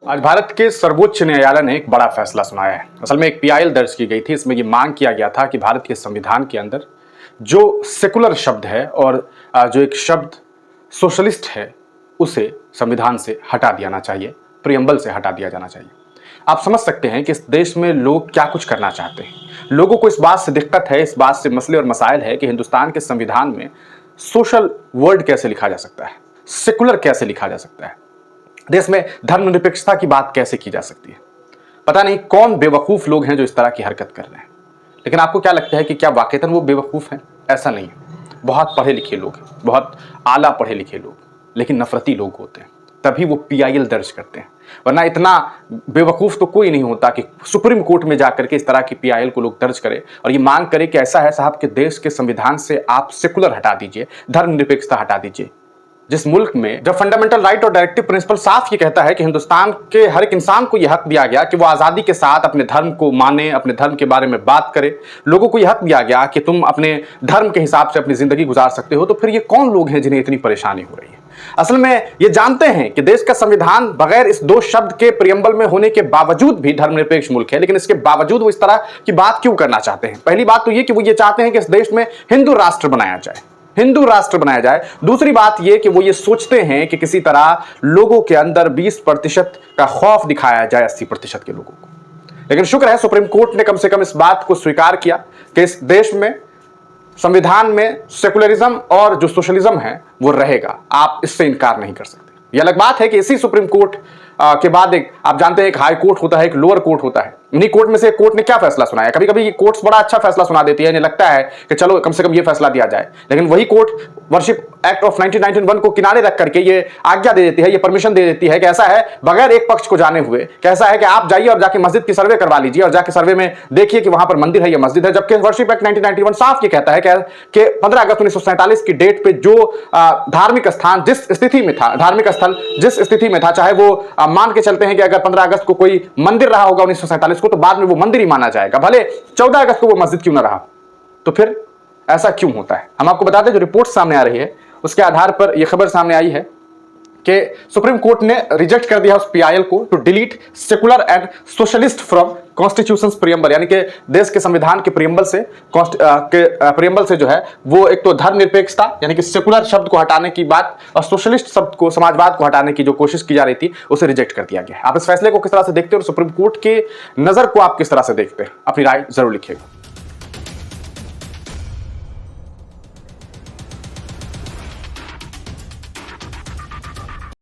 आज भारत के सर्वोच्च न्यायालय ने एक बड़ा फैसला सुनाया है। असल में एक पीआईएल दर्ज की गई थी। इसमें ये मांग किया गया था कि भारत के संविधान के अंदर जो सेकुलर शब्द है और जो एक शब्द सोशलिस्ट है उसे संविधान से हटा दिया चाहिए, प्रियम्बल से हटा दिया जाना चाहिए। आप समझ सकते हैं कि इस देश में लोग क्या कुछ करना चाहते हैं। लोगों को इस बात से दिक्कत है, इस बात से मसले और मसाइल है कि हिंदुस्तान के संविधान में सोशल वर्ड कैसे लिखा जा सकता है, सेकुलर कैसे लिखा जा सकता है, देश में धर्मनिरपेक्षता की बात कैसे की जा सकती है। पता नहीं कौन बेवकूफ लोग हैं जो इस तरह की हरकत कर रहे हैं। लेकिन आपको क्या लगता है कि क्या वाकईतन वो बेवकूफ हैं? ऐसा नहीं है। बहुत पढ़े लिखे लोग हैं, बहुत आला पढ़े लिखे लोग, लेकिन नफरती लोग होते हैं, तभी वो पीआईएल दर्ज करते हैं। वरना इतना बेवकूफ तो कोई नहीं होता कि सुप्रीम कोर्ट में जाकर के इस तरह की पीआईएल को लोग दर्ज करें और ये मांग करें कि ऐसा है साहब कि देश के संविधान से आप सेकुलर हटा दीजिए, धर्मनिरपेक्षता हटा दीजिए। जिस मुल्क में जब फंडामेंटल राइट और डायरेक्टिव प्रिंसिपल साफ ये कहता है कि हिंदुस्तान के हर एक इंसान को यह हक दिया गया कि वो आज़ादी के साथ अपने धर्म को माने, अपने धर्म के बारे में बात करे, लोगों को यह हक दिया गया कि तुम अपने धर्म के हिसाब से अपनी जिंदगी गुजार सकते हो, तो फिर ये कौन लोग हैं जिन्हें इतनी परेशानी हो रही है? असल में ये जानते हैं कि देश का संविधान बगैर इस दो शब्द के प्रियम्बल में होने के बावजूद भी धर्मनिरपेक्ष मुल्क है, लेकिन इसके बावजूद वो इस तरह की बात क्यों करना चाहते हैं? पहली बात तो ये कि वो ये चाहते हैं कि इस देश में हिंदू राष्ट्र बनाया जाए, हिंदू राष्ट्र बनाया जाए। दूसरी बात यह कि वो ये सोचते हैं कि किसी तरह लोगों के अंदर 20% का खौफ दिखाया जाए 80% के लोगों को। लेकिन शुक्र है सुप्रीम कोर्ट ने कम से कम इस बात को स्वीकार किया कि इस देश में संविधान में सेकुलरिज्म और जो सोशलिज्म है वो रहेगा। आप इससे इनकार नहीं कर सकते। यह अलग बात है कि इसी सुप्रीम कोर्ट के बाद एक, आप जानते हैं, एक हाई कोर्ट होता है, एक लोअर कोर्ट होता है। इन्हीं कोर्ट में से कोर्ट ने क्या फैसला सुनाया? कभी कभी कोर्ट्स बड़ा अच्छा फैसला सुना देती है, इन्हें लगता है कि चलो कम से कम ये फैसला दिया जाए। लेकिन वही कोर्ट वर्शिप एक्ट ऑफ 1991 को किनारे रख करके ये आज्ञा दे देती है, ये परमिशन दे देती है कि ऐसा है बगैर एक पक्ष को जाने हुए, कैसा है कि आप जाइए और जाके मस्जिद की सर्वे करवा लीजिए और जाके सर्वे में देखिए कि वहां पर मंदिर है या मस्जिद है। जबकि वर्शिप एक्ट 1991 साफ ये कहता है कि 15 अगस्त 1947 की डेट पे जो धार्मिक स्थान जिस स्थिति में था, धार्मिक स्थल जिस स्थिति में था, चाहे वो मान के चलते हैं कि अगर 15 अगस्त को कोई मंदिर रहा होगा 1947 को, तो बाद में वो मंदिर ही माना जाएगा, भले 14 अगस्त को वो मस्जिद क्यों ना रहा। तो फिर ऐसा क्यों होता है? हम आपको बताते हैं, जो रिपोर्ट सामने आ रही है उसके आधार पर यह खबर सामने आई है कि सुप्रीम कोर्ट ने रिजेक्ट कर दिया उस पीआईएल को to delete secular and socialist from constitution's preamble, यानी कि देश के संविधान के प्रियम्बल से जो है वो एक तो धर्मनिरपेक्षता यानी कि सेकुलर शब्द को हटाने की बात और सोशलिस्ट शब्द को, समाजवाद को हटाने की जो कोशिश की जा रही थी, उसे रिजेक्ट कर दिया गया। आप इस फैसले को किस तरह से देखते हैं और सुप्रीम कोर्ट की नजर को आप किस तरह से देखते हैं? अपनी राय जरूर लिखिएगा।